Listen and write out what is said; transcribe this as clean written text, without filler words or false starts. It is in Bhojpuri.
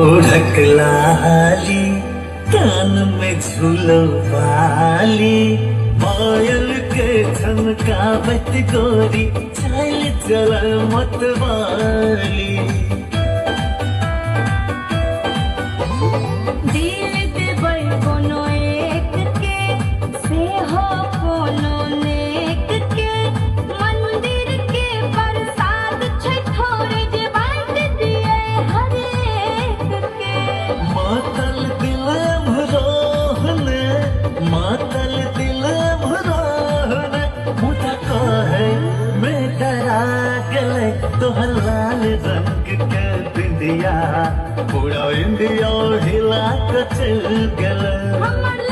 ढकला हाली कान में झूलो वाली पायल के झमकावत गोरी चल चल मत वाली दिल दे बड़ कोनो एक के से हो कोनो नेक के मंदिर के प्रसाद छै थोड़े जे बांट दिए हर एक के मातल दिल भरोहने मातल दिल भरोहने मुझा कहे मैं डरा गले तो लाल रंग के बिंदिया पूरा इंडिया हिला के चल गले हमर